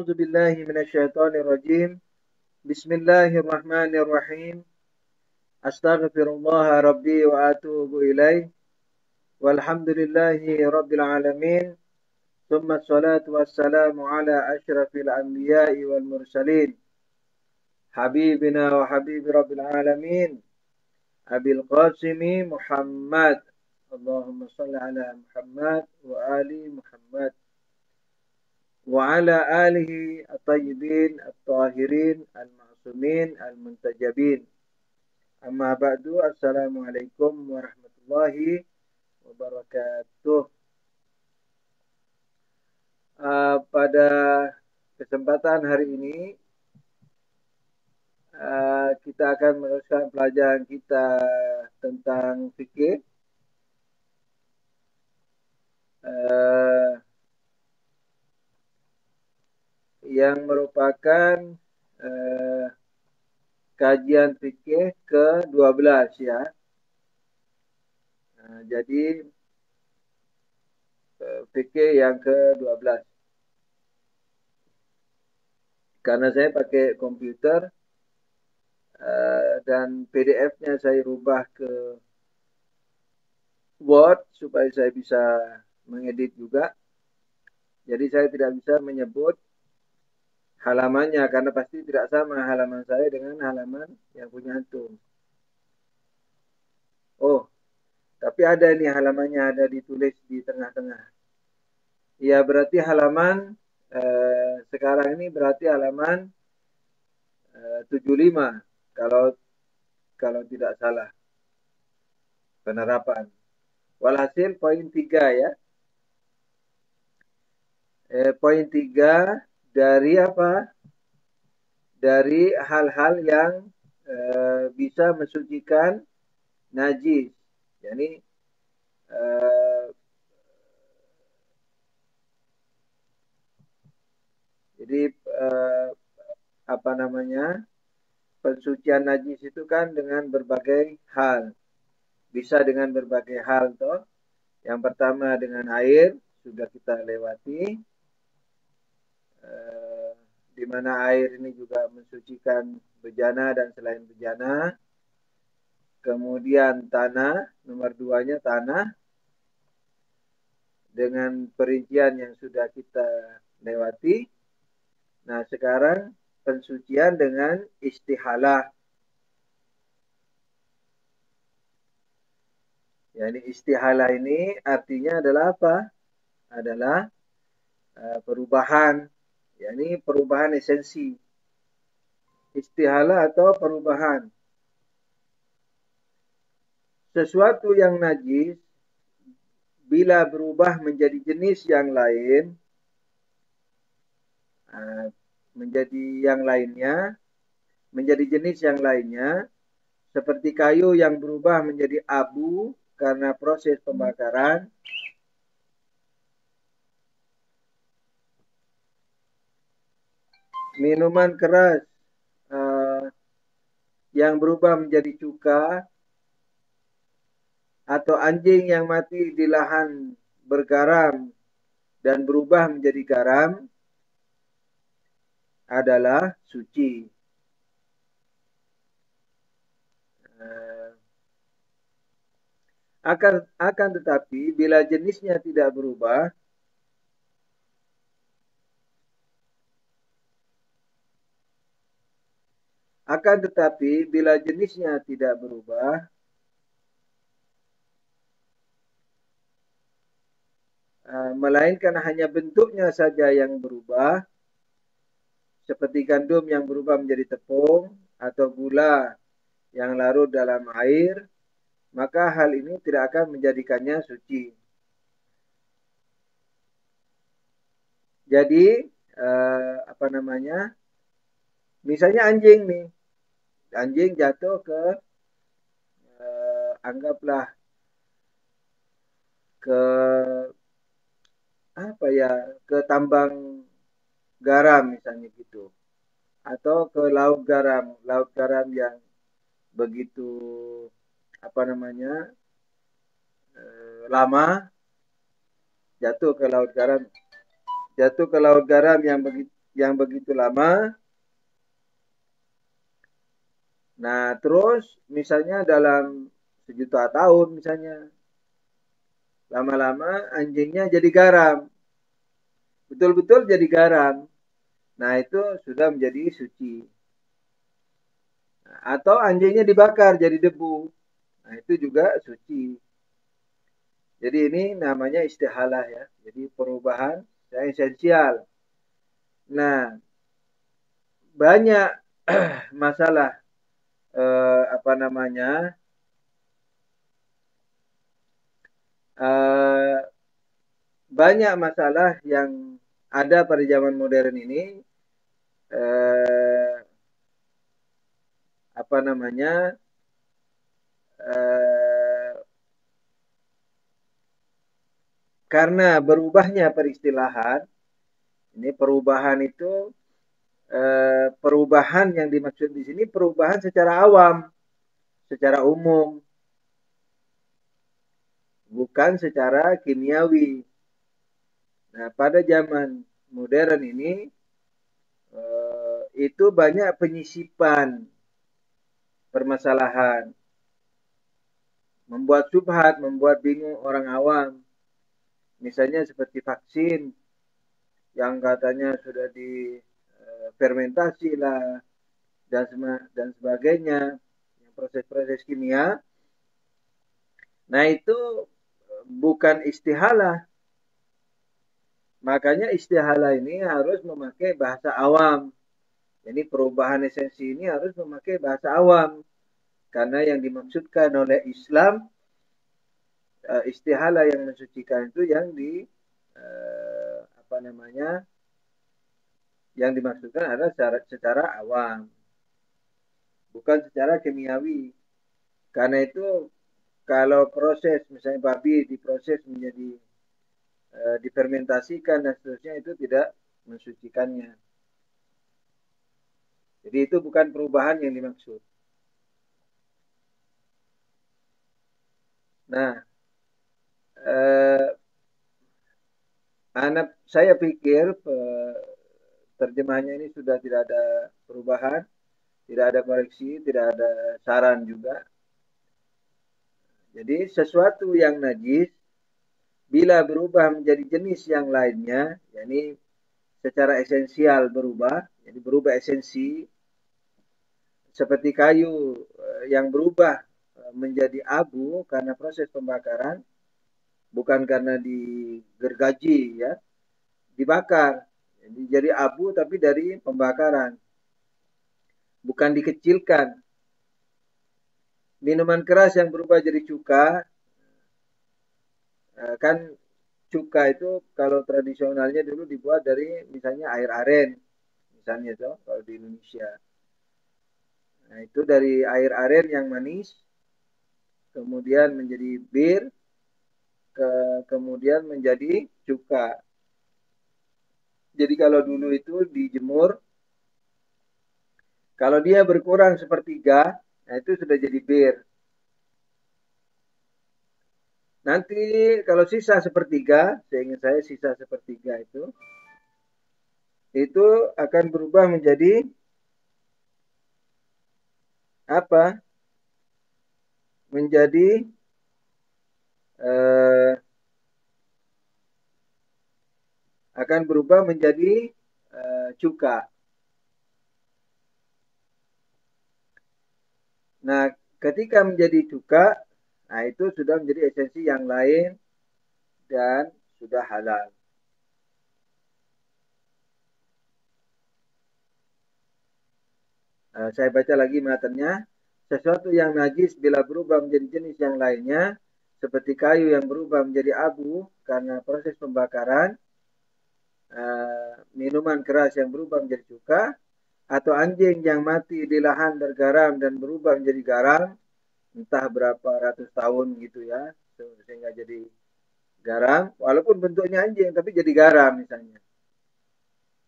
أعوذ بالله من الشيطان الرجيم. بسم الله الرحمن الرحيم. أستغفر الله ربي وأتوب إليه. والحمد لله رب العالمين. ثم الصلاة والسلام على أشرف الأنبياء والمرسلين حبيبنا وحبيب رب العالمين أبي القاسم محمد. اللهم صل على محمد وآل محمد وعلى آله الطيبين الطاهرين المعصومين المنتجبين. Amma ba'du. Assalamualaikum warahmatullahi wabarakatuh. Pada kesempatan hari ini kita akan meneruskan pelajaran kita tentang fikih. Yang merupakan kajian fikih ke-12 ya. Jadi fikih yang ke-12. Karena saya pakai komputer dan PDF-nya saya rubah ke Word supaya saya bisa mengedit juga. Jadi saya tidak bisa menyebut halamannya karena pasti tidak sama halaman saya dengan halaman yang punya antum. Oh, tapi ada nih halamannya, ada ditulis di tengah-tengah. Ya berarti halaman sekarang ini berarti halaman 75 kalau tidak salah penerapan. Walhasil poin 3 ya. Poin 3 dari apa? Dari hal-hal yang bisa mensucikan najis. Jadi apa namanya? Pensucian najis itu kan dengan berbagai hal. Bisa dengan berbagai hal toh. Yang pertama dengan air, sudah kita lewati. Di mana air ini juga mensucikan bejana dan selain bejana. Kemudian tanah, nomor 2-nya tanah. Dengan perincian yang sudah kita lewati. Nah sekarang pensucian dengan istihalah. Yani istihalah ini artinya adalah apa? Adalah perubahan. Yani perubahan esensi. Istihalah atau perubahan. Sesuatu yang najis bila berubah menjadi jenis yang lain, menjadi jenis yang lainnya, seperti kayu yang berubah menjadi abu karena proses pembakaran, minuman keras yang berubah menjadi cuka, atau anjing yang mati di lahan bergaram dan berubah menjadi garam adalah suci. Akan tetapi bila jenisnya tidak berubah, melainkan hanya bentuknya saja yang berubah, seperti gandum yang berubah menjadi tepung atau gula yang larut dalam air, maka hal ini tidak akan menjadikannya suci. Jadi misalnya anjing nih, anjing jatuh ke anggaplah ke tambang garam misalnya gitu, atau ke laut garam yang begitu lama, jatuh ke laut garam yang begitu lama. Nah, terus misalnya dalam sejuta tahun misalnya, lama-lama anjingnya jadi garam. Betul-betul jadi garam. Nah, itu sudah menjadi suci. Atau anjingnya dibakar jadi debu. Nah, itu juga suci. Jadi ini namanya istihalah ya. Jadi perubahan yang esensial. Nah, banyak masalah apa namanya eh, banyak masalah yang ada pada zaman modern ini eh, apa namanya eh, karena berubahnya peristilahan. Ini perubahan itu perubahan yang dimaksud di sini perubahan secara awam, secara umum, bukan secara kimiawi. Nah, pada zaman modern ini itu banyak penyisipan permasalahan, membuat subhat, membuat bingung orang awam. Misalnya seperti vaksin yang katanya sudah difermentasi lah dan sebagainya, proses-proses kimia. Nah, itu bukan istihalah. Makanya istihalah ini harus memakai bahasa awam. Jadi perubahan esensi ini harus memakai bahasa awam. Karena yang dimaksudkan oleh Islam, istihalah yang mensucikan itu yang apa namanya, yang dimaksudkan adalah secara awam, bukan secara kimiawi. Karena itu kalau proses misalnya babi diproses menjadi difermentasikan dan seterusnya itu tidak mensucikannya. Jadi itu bukan perubahan yang dimaksud. Nah, saya pikir terjemahnya ini sudah tidak ada perubahan, tidak ada koreksi, tidak ada saran juga. Jadi sesuatu yang najis bila berubah menjadi jenis yang lainnya, yakni secara esensial berubah, jadi berubah esensi, seperti kayu yang berubah menjadi abu karena proses pembakaran, bukan karena digergaji ya, dibakar. Jadi abu tapi dari pembakaran, bukan dikecilkan. Minuman keras yang berubah jadi cuka, kan cuka itu kalau tradisionalnya dulu dibuat dari misalnya air aren, misalnya tuh kalau di Indonesia. Nah, itu dari air aren yang manis, kemudian menjadi bir, kemudian menjadi cuka. Jadi kalau dulu itu dijemur, kalau dia berkurang sepertiga, nah itu sudah jadi bir. Nanti kalau sisa sepertiga, seingat saya sisa sepertiga itu akan berubah menjadi apa? Menjadi eh, akan berubah menjadi cuka. Nah, ketika menjadi cuka, nah itu sudah menjadi esensi yang lain dan sudah halal. Saya baca lagi matanya. Sesuatu yang najis bila berubah menjadi jenis yang lainnya, seperti kayu yang berubah menjadi abu karena proses pembakaran, minuman keras yang berubah menjadi cuka, atau anjing yang mati di lahan bergaram dan berubah menjadi garam, entah berapa ratus tahun gitu ya, sehingga jadi garam, walaupun bentuknya anjing tapi jadi garam misalnya,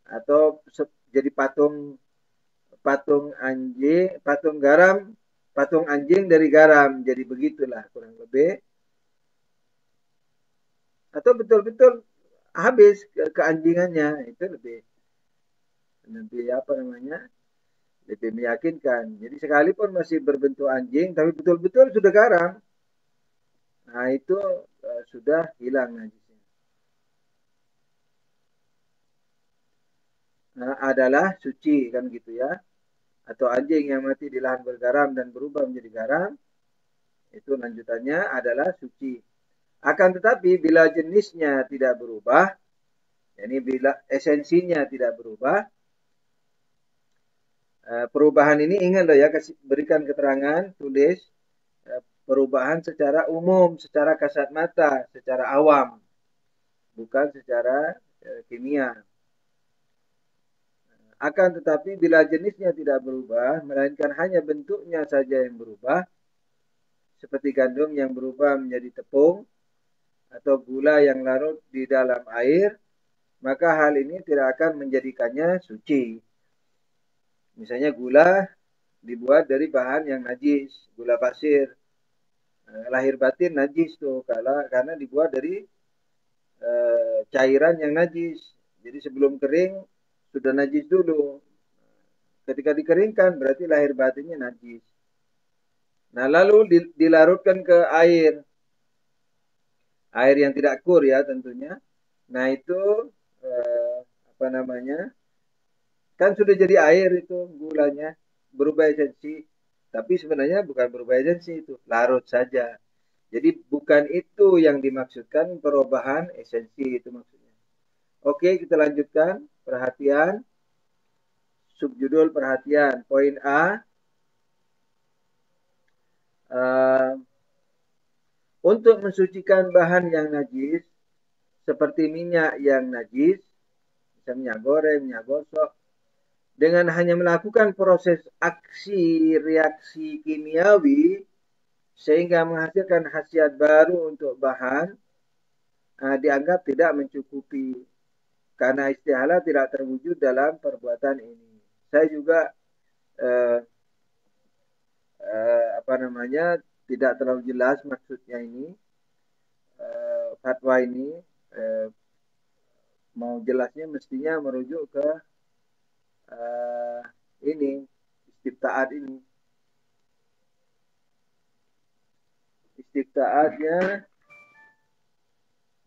atau jadi patung patung anjing, patung garam, patung anjing dari garam, jadi begitulah kurang lebih. Atau betul-betul habis keanjingannya, itu lebih. lebih apa namanya, lebih meyakinkan. Jadi sekalipun masih berbentuk anjing, tapi betul-betul sudah garam, nah itu sudah hilang najisnya. Nah, adalah suci kan gitu ya. Atau anjing yang mati di lahan bergaram dan berubah menjadi garam, itu lanjutannya adalah suci. Akan tetapi bila jenisnya tidak berubah, yakni bila esensinya tidak berubah, perubahan ini ingat loh ya, berikan keterangan, tulis perubahan secara umum, secara kasat mata, secara awam, bukan secara kimia. Akan tetapi bila jenisnya tidak berubah, melainkan hanya bentuknya saja yang berubah, seperti gandum yang berubah menjadi tepung, atau gula yang larut di dalam air, maka hal ini tidak akan menjadikannya suci. Misalnya gula dibuat dari bahan yang najis, gula pasir, lahir batin najis tuh, karena dibuat dari cairan yang najis. Jadi sebelum kering sudah najis dulu. Ketika dikeringkan berarti lahir batinnya najis. Nah lalu dilarutkan ke air, air yang tidak kur ya tentunya. Nah itu apa namanya, kan sudah jadi air itu gulanya, berubah esensi. Tapi sebenarnya bukan berubah esensi, itu larut saja. Jadi bukan itu yang dimaksudkan perubahan esensi, itu maksudnya. Oke, kita lanjutkan. Perhatian. Subjudul perhatian. Poin A. Untuk mensucikan bahan yang najis, seperti minyak yang najis, misalnya minyak goreng, minyak gosok, dengan hanya melakukan proses aksi reaksi kimiawi, sehingga menghasilkan khasiat baru untuk bahan, dianggap tidak mencukupi. Karena istihala tidak terwujud dalam perbuatan ini. Saya juga apa namanya, tidak terlalu jelas maksudnya ini, fatwa ini. Mau jelasnya mestinya merujuk ke ini, istiftaat ini. Istiftaatnya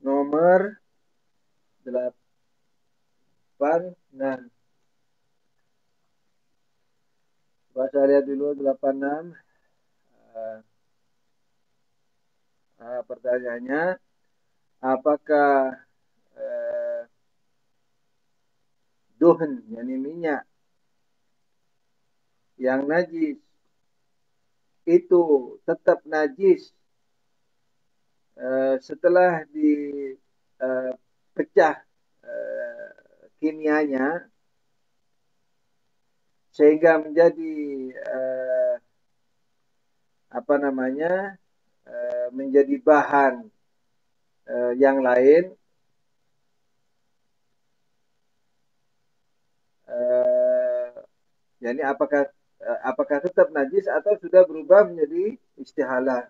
nomor 86. Coba saya lihat dulu 86. Pertanyaannya, apakah duhn, yakni minyak yang najis itu tetap najis setelah dipecah kimianya sehingga menjadi apa namanya, menjadi bahan yang lain, yakni apakah tetap najis atau sudah berubah menjadi istihalah.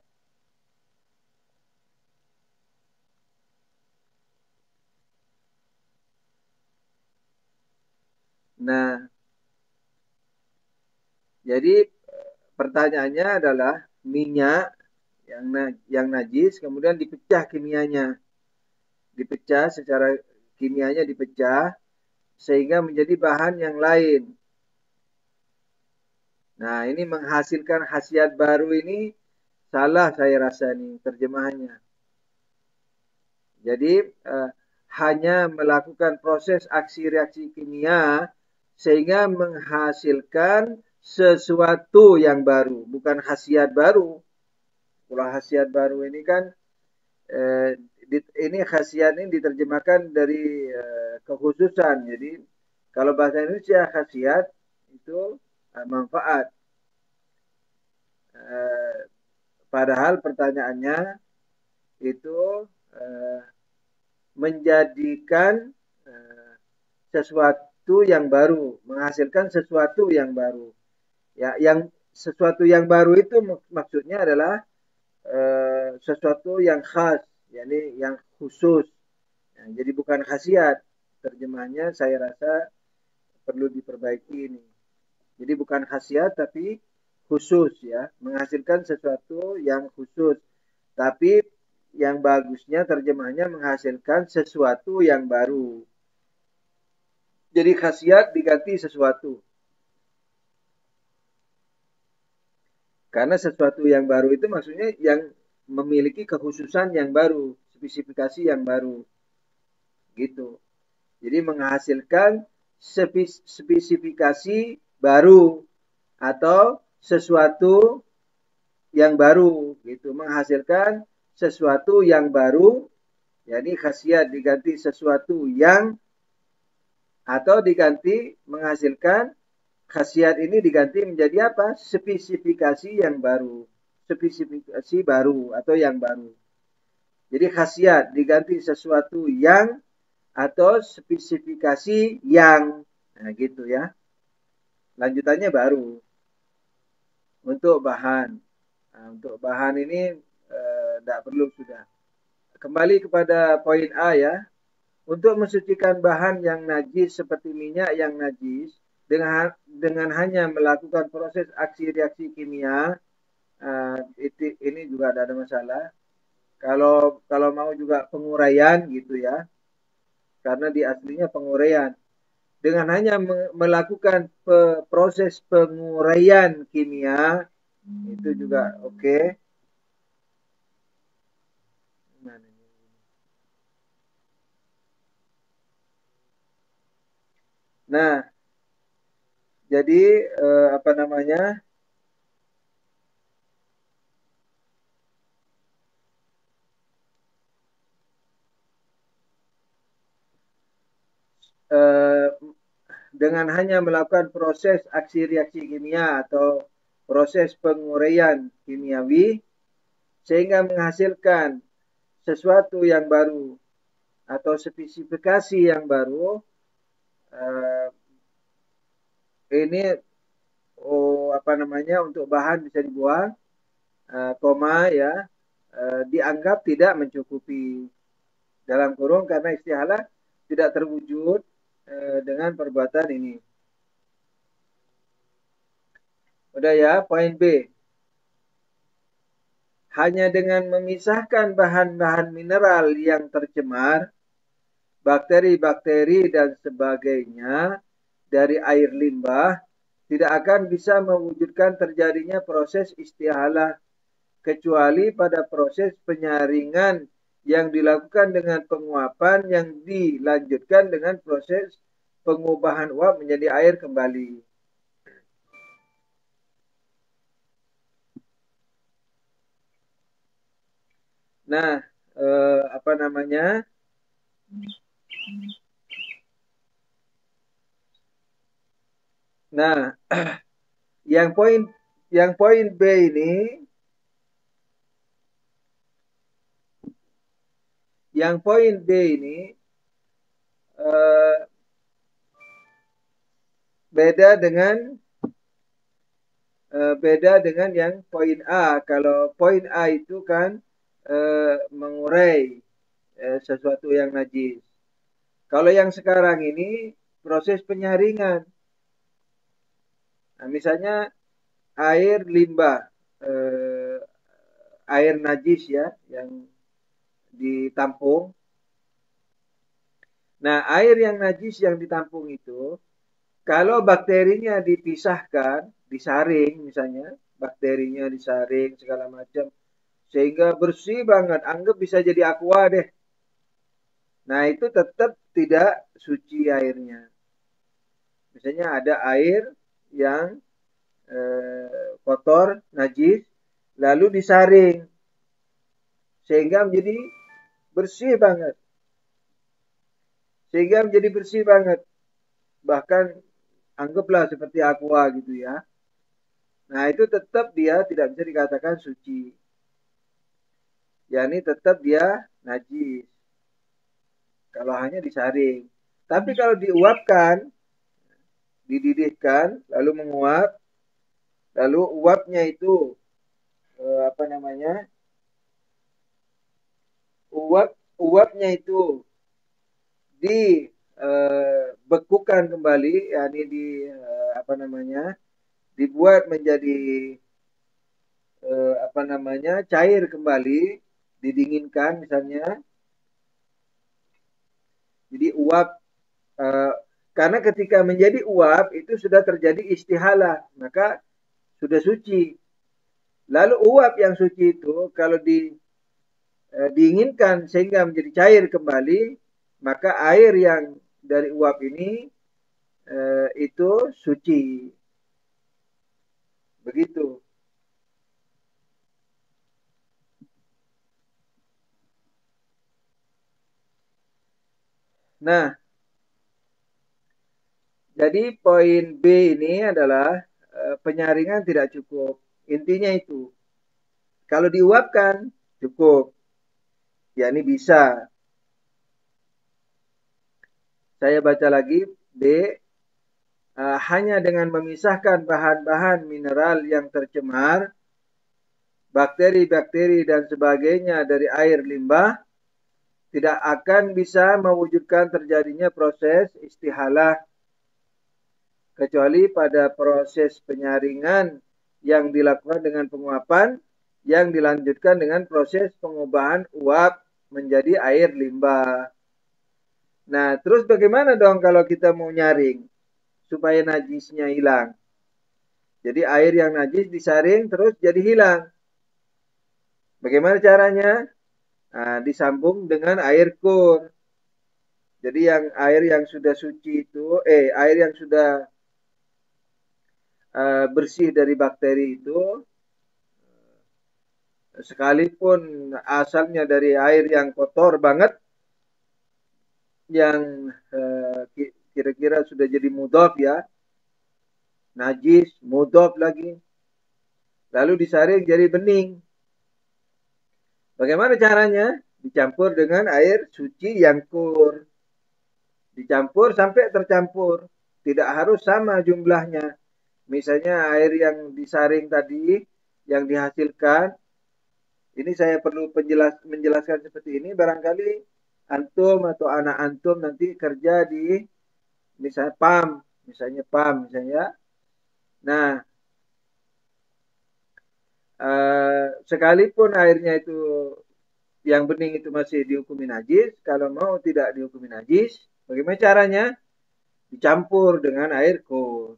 Nah, jadi pertanyaannya adalah minyak yang najis kemudian dipecah kimianya, dipecah secara kimianya, dipecah sehingga menjadi bahan yang lain. Nah, ini menghasilkan khasiat baru, ini salah saya rasa nih terjemahannya. Jadi hanya melakukan proses aksi reaksi kimia sehingga menghasilkan sesuatu yang baru, bukan khasiat baru. Kalau khasiat baru ini kan ini khasiat ini diterjemahkan dari kekhususan. Jadi kalau bahasa Indonesia khasiat itu manfaat. Padahal pertanyaannya itu menjadikan sesuatu yang baru, menghasilkan sesuatu yang baru. Ya, yang sesuatu yang baru itu maksudnya adalah sesuatu yang khas, yakni yang khusus. Jadi bukan khasiat. Terjemahnya saya rasa perlu diperbaiki ini. Jadi bukan khasiat tapi khusus ya, menghasilkan sesuatu yang khusus. Tapi yang bagusnya terjemahnya menghasilkan sesuatu yang baru. Jadi khasiat diganti sesuatu. Karena sesuatu yang baru itu maksudnya yang memiliki kekhususan yang baru, spesifikasi yang baru. Gitu. Jadi menghasilkan spesifikasi baru atau sesuatu yang baru gitu, menghasilkan sesuatu yang baru, yakni khasiat diganti sesuatu yang, atau diganti menghasilkan khasiat ini diganti menjadi apa? Spesifikasi yang baru. Spesifikasi baru atau yang baru. Jadi khasiat diganti sesuatu yang atau spesifikasi yang. Nah, gitu ya. Lanjutannya baru. Untuk bahan. Nah, untuk bahan ini tidak perlu sudah. Kembali kepada poin A ya. Untuk mensucikan bahan yang najis seperti minyak yang najis dengan hanya melakukan proses aksi reaksi kimia, ini juga tidak ada masalah. Kalau mau juga penguraian gitu ya, karena di aslinya penguraian. Dengan hanya melakukan proses penguraian kimia, itu juga oke. Nah, jadi apa namanya? Dengan hanya melakukan proses aksi reaksi kimia atau proses penguraian kimiawi sehingga menghasilkan sesuatu yang baru atau spesifikasi yang baru, ini apa namanya, untuk bahan bisa dibuang, koma ya, dianggap tidak mencukupi, dalam kurung karena istihalah tidak terwujud dengan perbuatan ini. Udah ya, poin B. Hanya dengan memisahkan bahan-bahan mineral yang tercemar, bakteri-bakteri dan sebagainya dari air limbah, tidak akan bisa mewujudkan terjadinya proses istihalah, kecuali pada proses penyaringan yang dilakukan dengan penguapan yang dilanjutkan dengan proses pengubahan uap menjadi air kembali. Nah, apa namanya? Nah, yang poin B ini, yang poin B ini beda dengan yang poin A. Kalau poin A itu kan mengurai sesuatu yang najis. Kalau yang sekarang ini proses penyaringan. Nah, misalnya air limbah, air najis ya yang ditampung. Nah, air yang najis yang ditampung itu, kalau bakterinya dipisahkan, disaring misalnya, bakterinya disaring segala macam, sehingga bersih banget, anggap bisa jadi aqua deh. Nah, itu tetap tidak suci airnya. Misalnya ada air yang kotor, najis, lalu disaring, sehingga menjadi bersih banget. Sehingga menjadi bersih banget. Bahkan anggaplah seperti aqua gitu ya. Nah, itu tetap dia tidak bisa dikatakan suci. yakni tetap dia najis. Kalau hanya disaring. Tapi kalau diuapkan, dididihkan, lalu menguap, lalu uapnya itu apa namanya? Uapnya itu bekukan kembali, yakni dibuat menjadi cair kembali, didinginkan misalnya. Jadi uap, karena ketika menjadi uap itu sudah terjadi istihalah, maka sudah suci. Lalu uap yang suci itu kalau diinginkan sehingga menjadi cair kembali, maka air yang dari uap ini itu suci. Begitu. Nah, jadi poin B ini adalah penyaringan tidak cukup. Intinya itu. Kalau diuapkan cukup. Ya ini bisa. Saya baca lagi B. Hanya dengan memisahkan bahan-bahan mineral yang tercemar, bakteri-bakteri dan sebagainya dari air limbah, tidak akan bisa mewujudkan terjadinya proses istihalah, kecuali pada proses penyaringan yang dilakukan dengan penguapan, yang dilanjutkan dengan proses pengubahan uap menjadi air limbah. Nah, terus bagaimana dong kalau kita mau nyaring supaya najisnya hilang? Jadi air yang najis disaring terus jadi hilang. Bagaimana caranya? Nah, disambung dengan air kur. Jadi yang air yang sudah suci itu, air yang sudah bersih dari bakteri itu, sekalipun asalnya dari air yang kotor banget, yang kira-kira sudah jadi mudhof ya, najis, mudhof lagi, lalu disaring jadi bening. Bagaimana caranya? Dicampur dengan air suci yang kur. Dicampur sampai tercampur. Tidak harus sama jumlahnya. Misalnya air yang disaring tadi, yang dihasilkan, ini saya perlu menjelaskan seperti ini. Barangkali antum atau anak antum nanti kerja di misalnya PAM, misalnya. Nah, sekalipun airnya itu yang bening itu masih dihukumi najis, kalau mau tidak dihukumi najis, bagaimana caranya? Dicampur dengan air kur.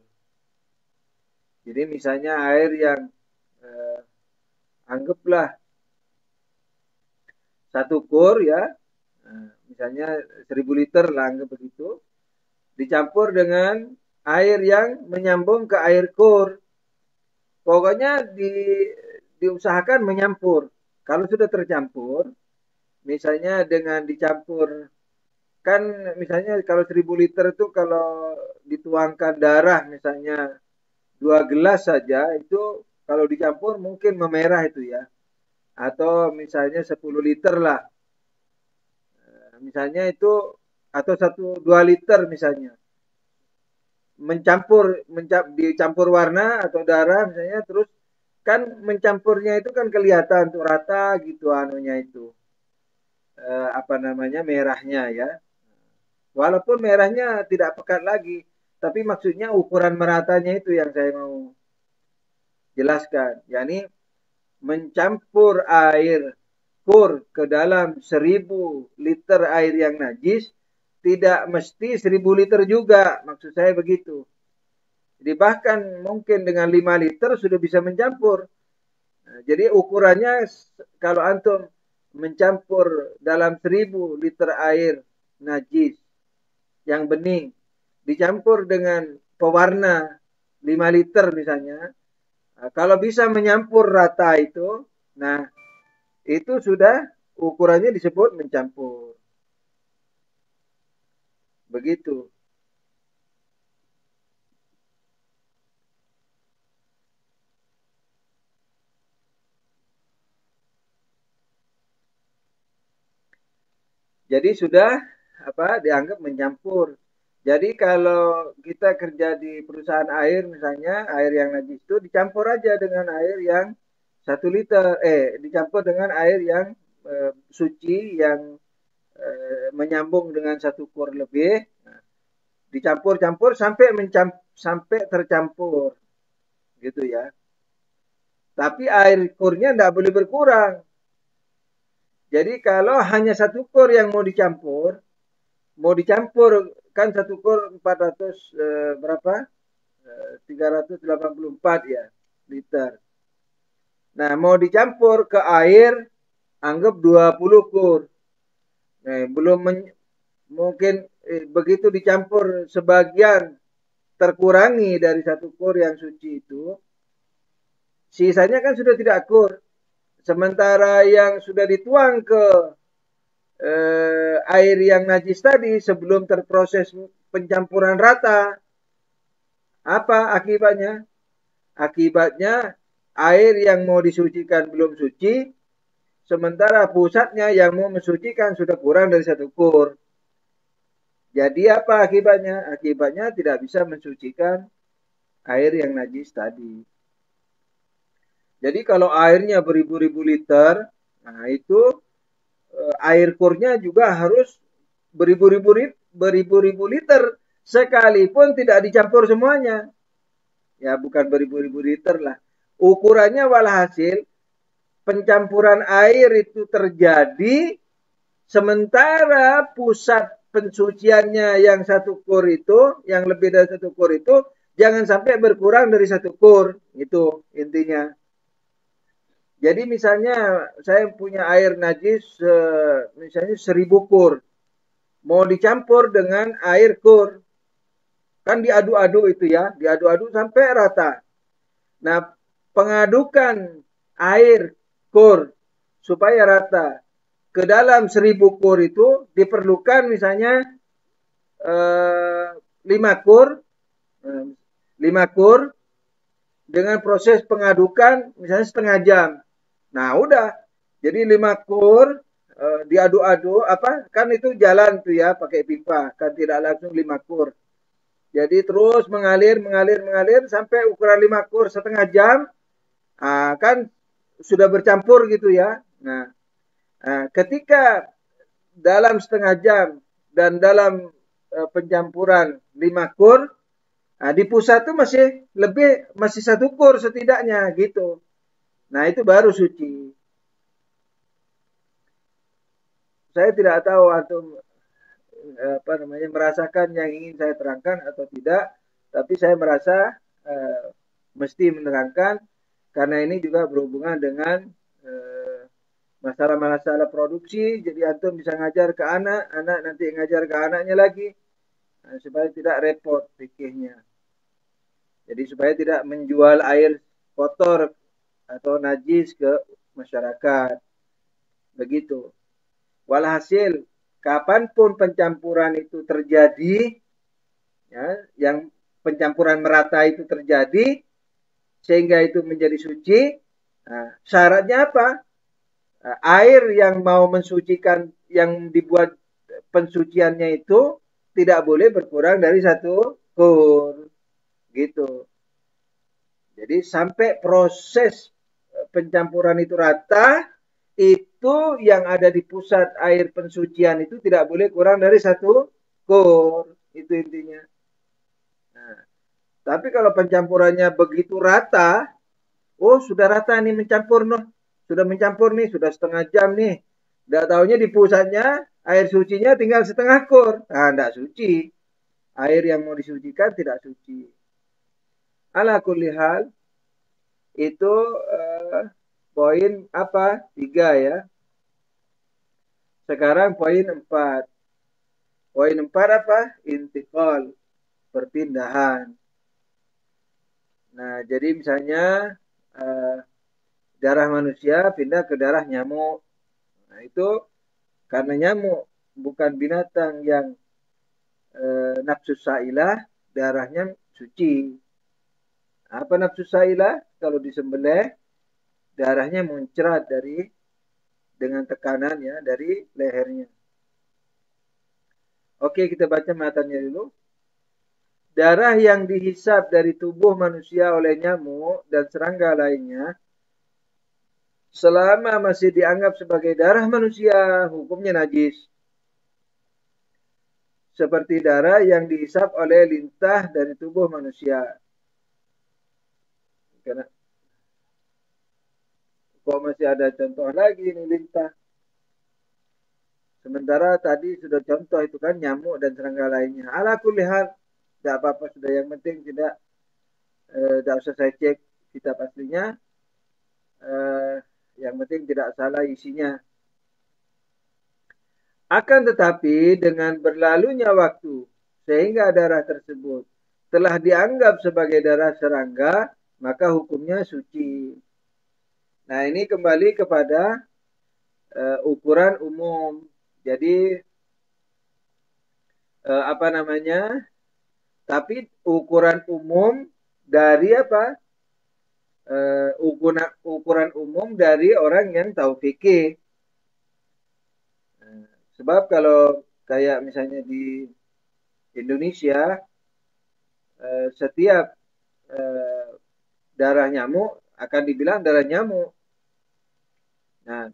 Jadi misalnya air yang anggaplah 1 kur ya, misalnya 1000 liter lah anggap begitu, dicampur dengan air yang menyambung ke air kur. Pokoknya diusahakan menyampur. Kalau sudah tercampur, misalnya dengan dicampur, kan misalnya kalau 1000 liter itu kalau dituangkan darah misalnya 2 gelas saja, itu kalau dicampur mungkin memerah itu ya. Atau misalnya 10 liter lah. Misalnya itu, atau 2 liter misalnya. Dicampur warna atau darah misalnya, terus kan mencampurnya itu kan kelihatan tuh rata gitu anunya itu. Merahnya ya. Walaupun merahnya tidak pekat lagi, tapi maksudnya ukuran meratanya itu yang saya mau jelaskan. Yani mencampur air kur ke dalam 1000 liter air yang najis, tidak mesti 1000 liter juga, maksud saya begitu. Jadi bahkan mungkin dengan 5 liter sudah bisa mencampur. Nah, jadi ukurannya kalau antum mencampur dalam 1000 liter air najis yang bening, dicampur dengan pewarna 5 liter misalnya, nah, kalau bisa menyampur rata itu, nah itu sudah ukurannya disebut mencampur. Begitu. Jadi sudah dianggap mencampur. Jadi kalau kita kerja di perusahaan air misalnya, air yang najis itu dicampur aja dengan air yang 1 liter, dicampur dengan air yang suci yang menyambung dengan 1 kur lebih. Dicampur-campur sampai tercampur. Gitu ya. Tapi air kurnya tidak boleh berkurang. Jadi kalau hanya satu kur yang mau dicampur kan satu kur 400 berapa? 384 ya liter. Nah, mau dicampur ke air anggap 20 kur. Nah, belum mungkin begitu dicampur sebagian terkurangi dari satu kur yang suci itu, sisanya kan sudah tidak kur. Sementara yang sudah dituang ke air yang najis tadi sebelum terproses pencampuran rata, apa akibatnya? Akibatnya air yang mau disucikan belum suci, sementara pusatnya yang mau mensucikan sudah kurang dari satu kur. Jadi apa akibatnya? Akibatnya tidak bisa mensucikan air yang najis tadi. Jadi kalau airnya beribu-ribu liter, nah itu air kurnya juga harus beribu-ribu liter sekalipun tidak dicampur semuanya. Ya bukan beribu-ribu liter lah. Ukurannya walhasil pencampuran air itu terjadi sementara pusat pensuciannya yang satu kur itu, yang lebih dari satu kur itu, jangan sampai berkurang dari satu kur. Itu intinya. Jadi misalnya saya punya air najis misalnya 1000 kur. Mau dicampur dengan air kur. Kan diaduk-aduk itu ya, diaduk-aduk sampai rata. Nah, pengadukan air kur supaya rata ke dalam 1000 kur itu diperlukan misalnya 5 kur, 5 kur dengan proses pengadukan misalnya setengah jam. Nah, udah. Jadi 5 kur diaduk-aduk apa? Kan itu jalan tuh ya pakai pipa, kan tidak langsung 5 kur. Jadi terus mengalir sampai ukuran 5 kur setengah jam. Kan sudah bercampur gitu ya. Nah, ketika dalam setengah jam dan dalam pencampuran 5 kur, di pusat itu masih satu kur setidaknya gitu. Nah, itu baru suci. Saya tidak tahu atau merasakan yang ingin saya terangkan atau tidak, tapi saya merasa mesti menerangkan karena ini juga berhubungan dengan masalah-masalah produksi. Jadi antum bisa ngajar ke anak nanti ngajar ke anaknya lagi, supaya tidak repot fikihnya. Jadi supaya tidak menjual air kotor atau najis ke masyarakat. Begitu. Walhasil, kapanpun pencampuran itu terjadi, ya, yang pencampuran merata itu terjadi, sehingga itu menjadi suci, syaratnya apa? Air yang mau mensucikan, yang dibuat pensuciannya itu tidak boleh berkurang dari satu kur. Gitu. Jadi sampai proses pencampuran itu rata, itu yang ada di pusat air pensucian itu tidak boleh kurang dari satu kur. Itu intinya. Nah, tapi kalau pencampurannya begitu rata, oh sudah rata nih mencampur noh. Sudah mencampur nih, sudah setengah jam nih. Tidak tahunya di pusatnya air sucinya tinggal setengah kur. Nah, tidak suci. Air yang mau disucikan tidak suci. Ala kulli hal, itu poin apa? 3 ya. Sekarang poin 4. Poin 4 apa? Intikal, perpindahan. Nah, jadi misalnya darah manusia pindah ke darah nyamuk. Nah, itu karena nyamuk bukan binatang yang nafsu sa'ilah, darahnya suci. Apa nafsu sa'ilah? Kalau disembelih, darahnya muncrat dengan tekanan ya dari lehernya. Oke, kita baca matanya dulu. Darah yang dihisap dari tubuh manusia oleh nyamuk dan serangga lainnya, selama masih dianggap sebagai darah manusia, hukumnya najis. seperti darah yang dihisap oleh lintah dari tubuh manusia. Karena kok masih ada contoh lagi ini lintah. Sementara tadi sudah contoh itu kan nyamuk dan serangga lainnya. Ala kulli hal, tidak apa-apa sudah, yang penting tidak usah saya cek kitab aslinya. Yang penting tidak salah isinya. Akan tetapi dengan berlalunya waktu sehingga darah tersebut telah dianggap sebagai darah serangga, maka hukumnya suci. Nah, ini kembali kepada ukuran umum. Jadi apa namanya? Tapi ukuran umum dari apa? Ukuran umum dari orang yang tahu fikih. Sebab kalau kayak misalnya di Indonesia, setiap darah nyamuk akan dibilang darah nyamuk. Nah,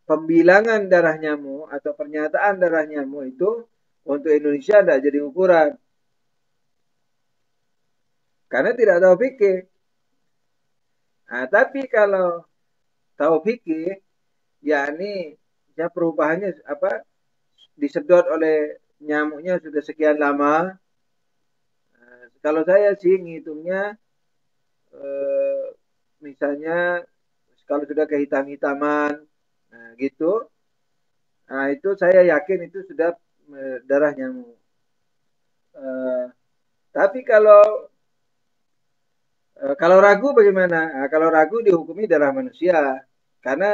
pembilangan darah nyamuk atau pernyataan darah nyamuk itu untuk Indonesia tidak jadi ukuran. Karena tidak tahu fikih. Nah, tapi kalau tahu fikih, yakni ya perubahannya apa, disedot oleh nyamuknya sudah sekian lama. Kalau saya sih ngitungnya misalnya kalau sudah kehitam-hitaman, nah gitu, nah itu saya yakin itu sudah darah nyamuk. Tapi kalau ragu bagaimana? Nah, kalau ragu dihukumi darah manusia, karena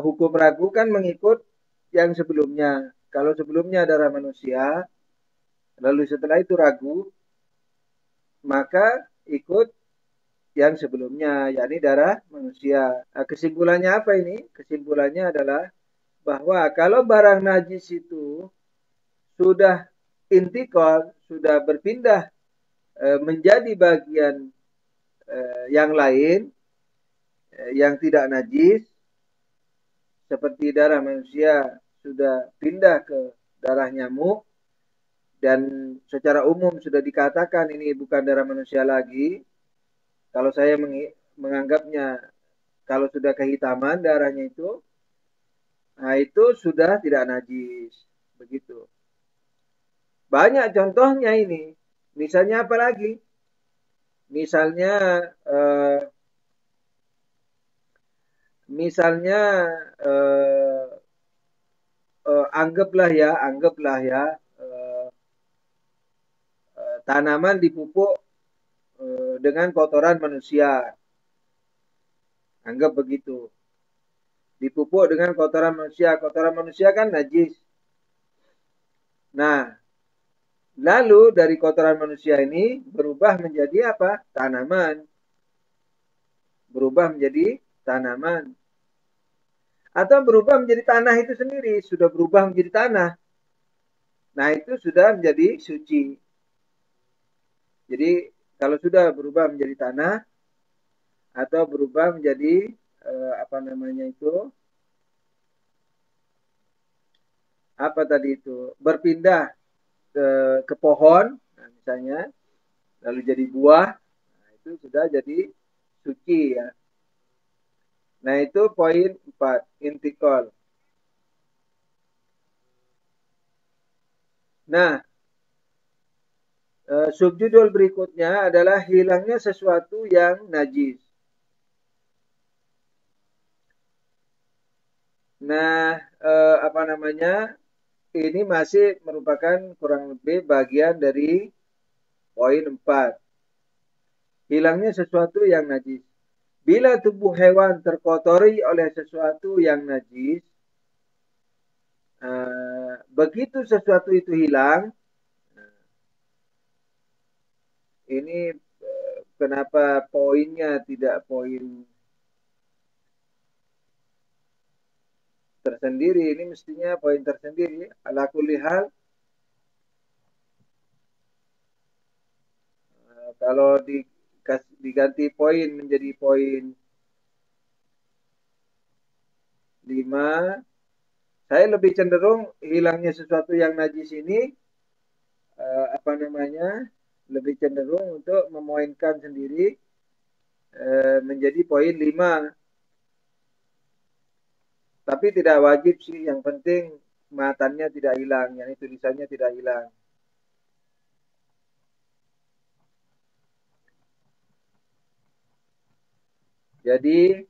hukum ragu kan mengikut yang sebelumnya. Kalau sebelumnya darah manusia, lalu setelah itu ragu, maka ikut yang sebelumnya, yakni darah manusia. Nah, kesimpulannya apa ini? Kesimpulannya adalah bahwa kalau barang najis itu sudah intikal, sudah berpindah menjadi bagian yang lain, yang tidak najis, seperti darah manusia sudah pindah ke darah nyamuk, dan secara umum sudah dikatakan ini bukan darah manusia lagi. Kalau saya menganggapnya, kalau sudah kehitaman darahnya itu, nah itu sudah tidak najis. Begitu. Banyak contohnya ini. Misalnya apa lagi? Misalnya eh, misalnya eh, anggaplah ya eh, tanaman dipupuk dengan kotoran manusia. Anggap begitu. Dipupuk dengan kotoran manusia. Kotoran manusia kan najis. Nah, lalu dari kotoran manusia ini berubah menjadi apa? Tanaman. Berubah menjadi tanaman. Atau berubah menjadi tanah itu sendiri. Sudah berubah menjadi tanah. Nah, itu sudah menjadi suci. Jadi, kalau sudah berubah menjadi tanah, atau berubah menjadi apa namanya itu, apa tadi itu, berpindah ke pohon, nah, misalnya, lalu jadi buah, nah, itu sudah jadi suci ya. Nah, itu poin 4, intikal. Nah, subjudul berikutnya adalah hilangnya sesuatu yang najis. Nah, apa namanya? Ini masih merupakan kurang lebih bagian dari poin 4. Hilangnya sesuatu yang najis. Bila tubuh hewan terkotori oleh sesuatu yang najis, begitu sesuatu itu hilang, ini kenapa poinnya tidak poin tersendiri? Ini mestinya poin tersendiri. Ala kulli hal, kalau diganti poin menjadi poin 5, Saya lebih cenderung hilangnya sesuatu yang najis ini lebih cenderung untuk memoinkan sendiri menjadi poin 5. Tapi tidak wajib sih, yang penting matannya tidak hilang, yakni tulisannya tidak hilang. Jadi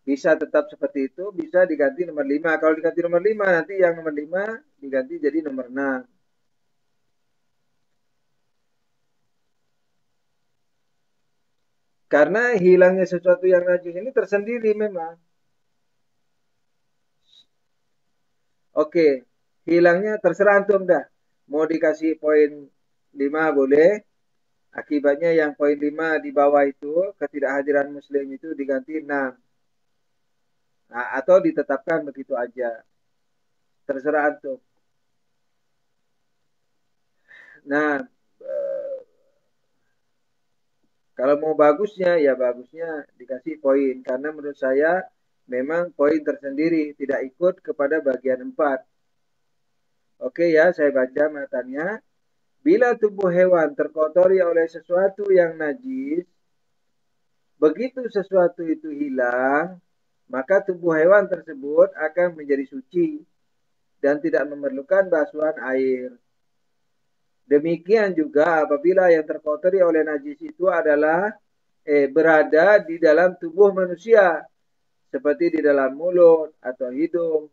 bisa tetap seperti itu, bisa diganti nomor 5. Kalau diganti nomor 5, nanti yang nomor 5 diganti jadi nomor 6. Karena hilangnya sesuatu yang najis ini tersendiri memang. Oke, hilangnya terserah antum dah. Mau dikasih poin 5 boleh. Akibatnya yang poin 5 di bawah itu, ketidakhadiran muslim itu diganti 6. Nah, atau ditetapkan begitu aja. Terserah antum. Nah, kalau mau bagusnya, ya bagusnya dikasih poin. Karena menurut saya memang poin tersendiri, tidak ikut kepada bagian 4. Oke ya, saya baca matanya. Bila tubuh hewan terkotori oleh sesuatu yang najis, begitu sesuatu itu hilang, maka tubuh hewan tersebut akan menjadi suci dan tidak memerlukan basuhan air. Demikian juga apabila yang terkotori oleh najis itu adalah berada di dalam tubuh manusia, seperti di dalam mulut atau hidung,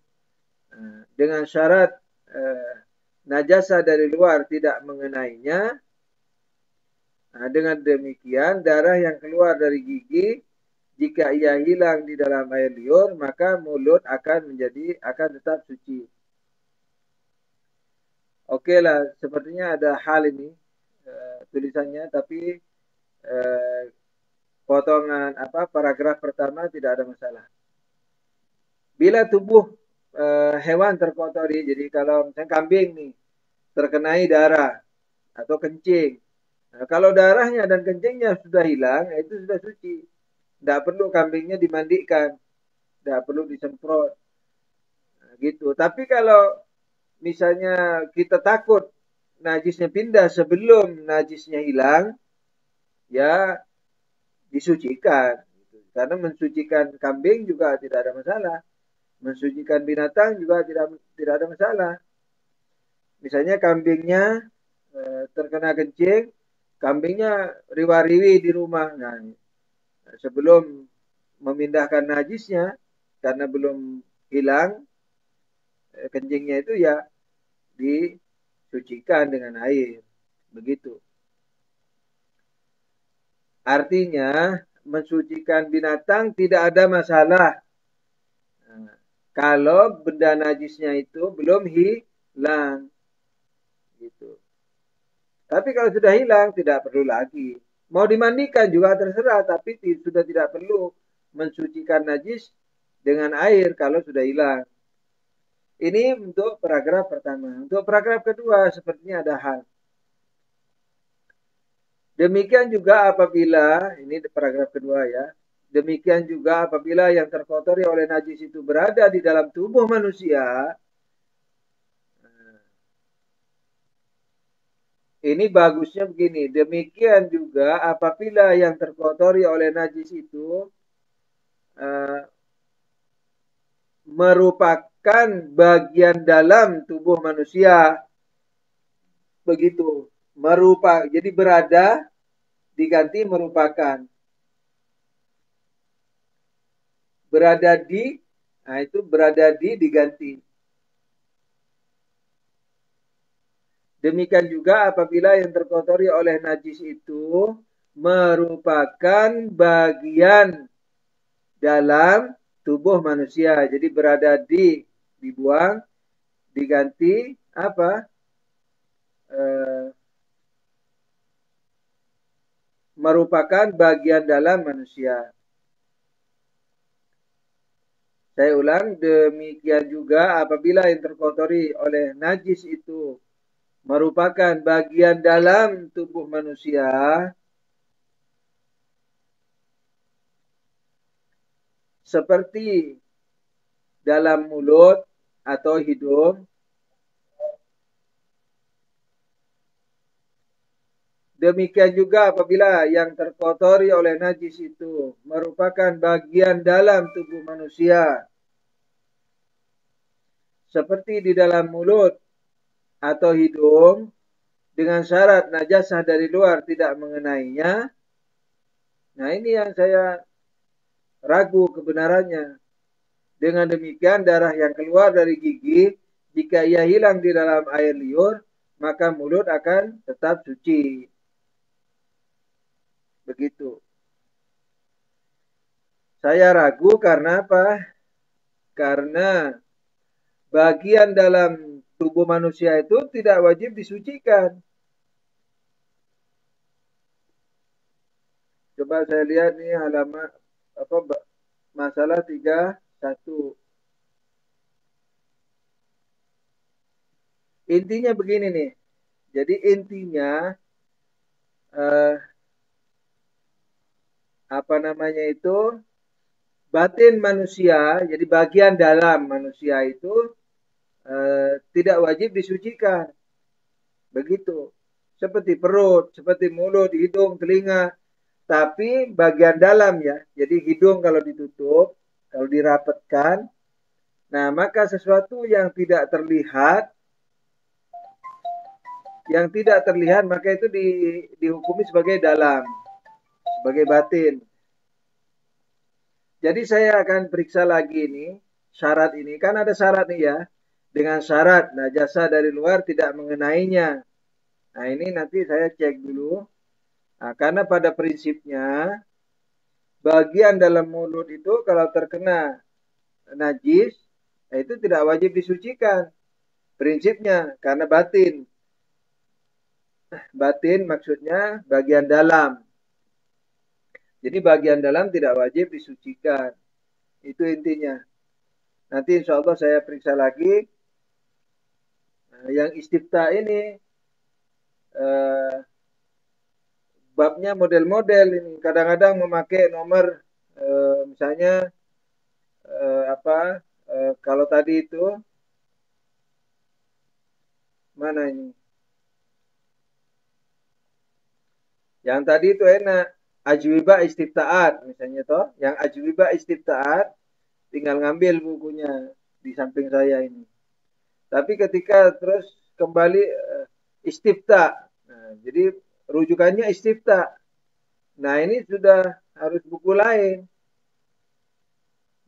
dengan syarat najasa dari luar tidak mengenainya. Nah, dengan demikian darah yang keluar dari gigi, jika ia hilang di dalam air liur, maka mulut akan tetap suci. Oke lah, sepertinya ada hal ini tulisannya, tapi potongan paragraf pertama tidak ada masalah. Bila tubuh hewan terkotori, jadi kalau misalnya kambing nih terkenai darah atau kencing, nah, kalau darahnya dan kencingnya sudah hilang, itu sudah suci. Tidak perlu kambingnya dimandikan, tidak perlu disemprot, nah, gitu. Tapi kalau misalnya kita takut najisnya pindah sebelum najisnya hilang, ya disucikan. Karena mensucikan kambing juga tidak ada masalah. Mensucikan binatang juga tidak ada masalah. Misalnya kambingnya terkena kencing, kambingnya riwa-riwi di rumah. Nah, sebelum memindahkan najisnya, karena belum hilang kencingnya itu, ya disucikan dengan air. Begitu. Artinya mensucikan binatang tidak ada masalah. Nah, kalau benda najisnya itu belum hilang. Gitu. Tapi kalau sudah hilang tidak perlu lagi. Mau dimandikan juga terserah, tapi sudah tidak perlu mensucikan najis dengan air kalau sudah hilang. Ini untuk paragraf pertama. Untuk paragraf kedua sepertinya ada hal. Demikian juga apabila, ini paragraf kedua ya, demikian juga apabila yang terkotori oleh najis itu berada di dalam tubuh manusia, ini bagusnya begini, demikian juga apabila yang terkotori oleh najis itu merupakan bagian dalam tubuh manusia, begitu, jadi berada diganti merupakan, berada di, nah itu berada di diganti. Demikian juga apabila yang terkotori oleh najis itu merupakan bagian dalam tubuh manusia. Jadi berada di, dibuang, diganti apa? Merupakan bagian dalam manusia. Saya ulang, demikian juga apabila yang terkotori oleh najis itu merupakan bagian dalam tubuh manusia, seperti dalam mulut atau hidung. Demikian juga apabila yang terkotori oleh najis itu merupakan bagian dalam tubuh manusia, seperti di dalam mulut atau hidung, dengan syarat najasah dari luar tidak mengenainya. Nah, ini yang saya ragu kebenarannya. Dengan demikian darah yang keluar dari gigi, jika ia hilang di dalam air liur, maka mulut akan tetap suci. Begitu. Saya ragu karena apa? Karena bagian dalam tubuh manusia itu tidak wajib disucikan. Coba saya lihat nih halaman apa masalah 31. Intinya begini nih. Jadi intinya apa namanya itu, batin manusia, jadi bagian dalam manusia itu tidak wajib disucikan. Begitu. Seperti perut, seperti mulut, hidung, telinga. Tapi bagian dalam ya. Jadi hidung kalau ditutup, kalau dirapatkan, nah maka sesuatu yang tidak terlihat, maka itu dihukumi sebagai dalam, sebagai batin. Jadi saya akan periksa lagi nih syarat ini. Kan ada syarat nih ya. Dengan syarat najasa dari luar tidak mengenainya. Nah ini nanti saya cek dulu. Nah, karena pada prinsipnya bagian dalam mulut itu kalau terkena najis, itu tidak wajib disucikan. Prinsipnya karena batin. Batin maksudnya bagian dalam. Jadi bagian dalam tidak wajib disucikan. Itu intinya. Nanti insya Allah saya periksa lagi. Nah, yang istifta ini babnya model-model ini. Kadang-kadang memakai nomor misalnya kalau tadi itu mana ini? Yang tadi itu enak. Ajwibah istiftaat misalnya toh. Yang ajwibah istiftaat tinggal ngambil bukunya di samping saya ini. Tapi ketika terus kembali istifta. Nah, jadi rujukannya istifta. Nah, ini sudah harus buku lain.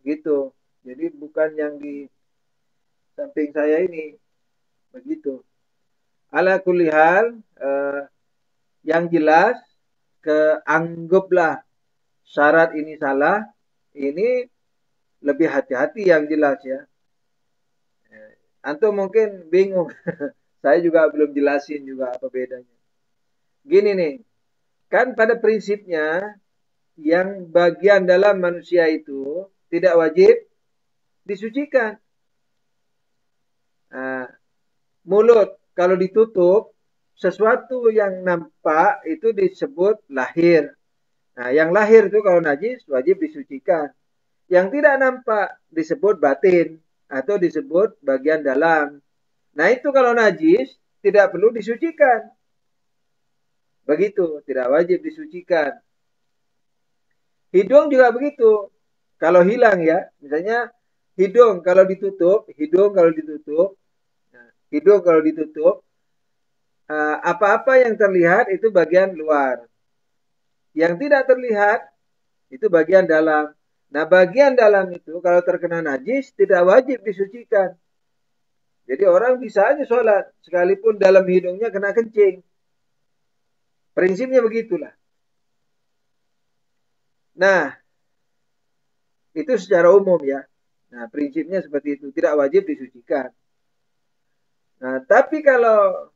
Gitu. Jadi bukan yang di samping saya ini. Begitu. Ala kulli hal, yang jelas anggaplah syarat ini salah, ini lebih hati-hati yang jelas ya. Antum mungkin bingung. Saya juga belum jelasin juga apa bedanya. Gini nih, kan pada prinsipnya yang bagian dalam manusia itu tidak wajib disucikan. Nah, mulut kalau ditutup, sesuatu yang nampak itu disebut lahir. Nah, yang lahir itu kalau najis wajib disucikan. Yang tidak nampak disebut batin atau disebut bagian dalam. Nah, itu kalau najis tidak perlu disucikan. Begitu, tidak wajib disucikan. Hidung juga begitu. Kalau hilang ya, misalnya hidung kalau ditutup, apa-apa yang terlihat itu bagian luar. Yang tidak terlihat itu bagian dalam. Nah, bagian dalam itu kalau terkena najis tidak wajib disucikan. Jadi orang bisa aja sholat sekalipun dalam hidungnya kena kencing. Prinsipnya begitulah. Nah, itu secara umum ya. Nah, prinsipnya seperti itu, tidak wajib disucikan. Nah, tapi kalau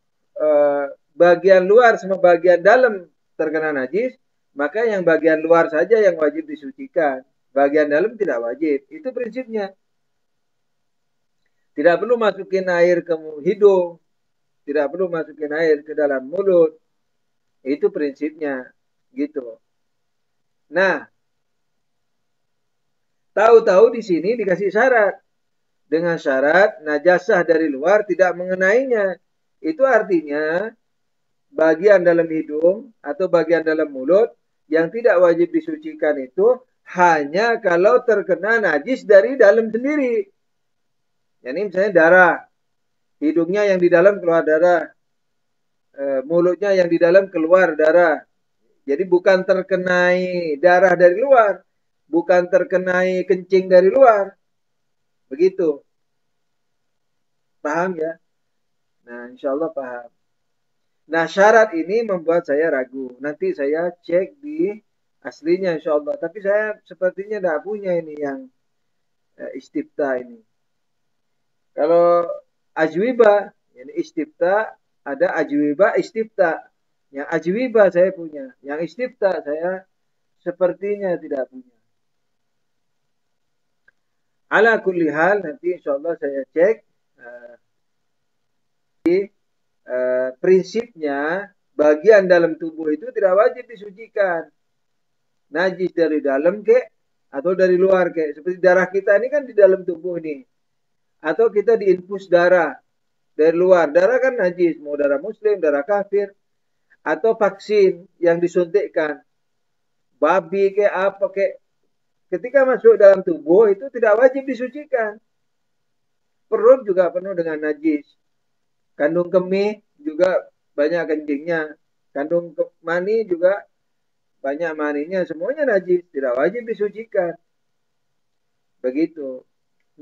bagian luar sama bagian dalam terkena najis, maka yang bagian luar saja yang wajib disucikan. Bagian dalam tidak wajib. Itu prinsipnya. Tidak perlu masukin air ke hidung, tidak perlu masukin air ke dalam mulut. Itu prinsipnya, gitu. Nah, Tahu-tahu di sini dikasih syarat. Dengan syarat najasah dari luar tidak mengenainya. Itu artinya bagian dalam hidung atau bagian dalam mulut yang tidak wajib disucikan itu hanya kalau terkena najis dari dalam sendiri. Jadi misalnya darah, hidungnya yang di dalam keluar darah, mulutnya yang di dalam keluar darah. Jadi bukan terkenai darah dari luar, bukan terkenai kencing dari luar. Begitu. Paham ya? Nah, insya Allah paham. Nah, syarat ini membuat saya ragu. Nanti saya cek di aslinya insya Allah. Tapi saya sepertinya tidak punya ini yang istifta ini. Kalau ajwiba, ini istifta, ada ajwiba istifta. Yang ajwiba saya punya. Yang istifta saya sepertinya tidak punya. Ala kulli hal, nanti insya Allah saya cek. Prinsipnya bagian dalam tubuh itu tidak wajib disucikan. Najis dari dalam ke atau dari luar ke. Seperti darah kita ini kan di dalam tubuh ini. Atau kita diinfus darah dari luar. Darah kan najis. Mau darah muslim, darah kafir. Atau vaksin yang disuntikkan. Babi ke apa ke. Ketika masuk dalam tubuh itu tidak wajib disucikan. Perut juga penuh dengan najis. Kandung kemih juga banyak kencingnya. Kandung mani juga banyak maninya. Semuanya najis. Tidak wajib disucikan. Begitu.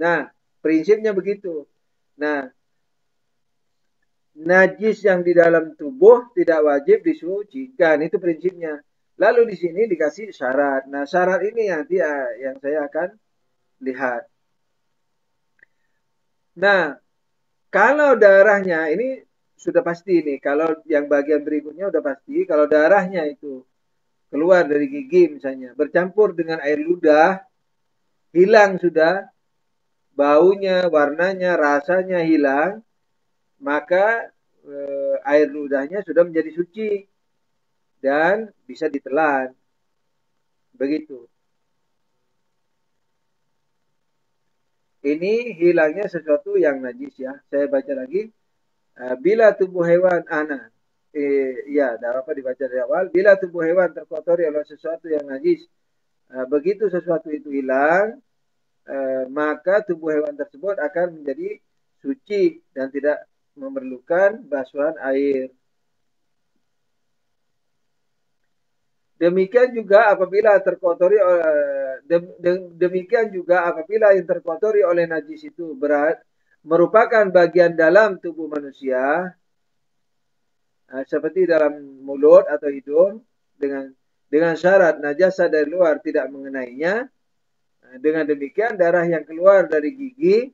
Nah, prinsipnya begitu. Nah, najis yang di dalam tubuh tidak wajib disucikan. Itu prinsipnya. Lalu di sini dikasih syarat. Nah, syarat ini nanti yang saya akan lihat. Nah, kalau darahnya ini sudah pasti nih. Kalau yang bagian berikutnya sudah pasti. Kalau darahnya itu keluar dari gigi misalnya. Bercampur dengan air ludah. Hilang sudah. Baunya, warnanya, rasanya hilang. Maka air ludahnya sudah menjadi suci. Dan bisa ditelan. Begitu. Ini hilangnya sesuatu yang najis ya. Saya baca lagi. Bila tubuh hewan anak. Ya, tidak apa dibaca dari awal. Bila tubuh hewan terkotori oleh sesuatu yang najis. Begitu sesuatu itu hilang. Maka tubuh hewan tersebut akan menjadi suci. Dan tidak memerlukan basuhan air. Demikian juga apabila terkotori demikian juga apabila yang terkotori oleh najis itu merupakan bagian dalam tubuh manusia seperti dalam mulut atau hidung dengan syarat najasa dari luar tidak mengenainya. Dengan demikian darah yang keluar dari gigi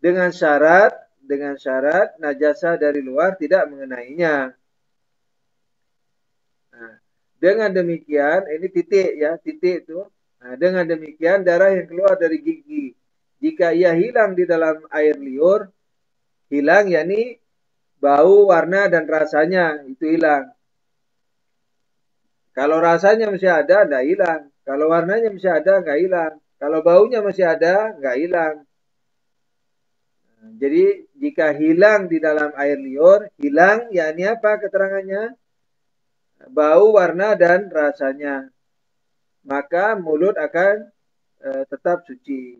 dengan syarat najasa dari luar tidak mengenainya. Dengan demikian, ini titik ya, titik itu. Dengan demikian darah yang keluar dari gigi, jika ia hilang di dalam air liur, hilang yakni bau, warna dan rasanya itu hilang. Kalau rasanya masih ada, tidak hilang. Kalau warnanya masih ada, nggak hilang. Kalau baunya masih ada, nggak hilang. Jadi jika hilang di dalam air liur, hilang yakni apa keterangannya? Bau, warna dan rasanya. Maka mulut akan tetap suci.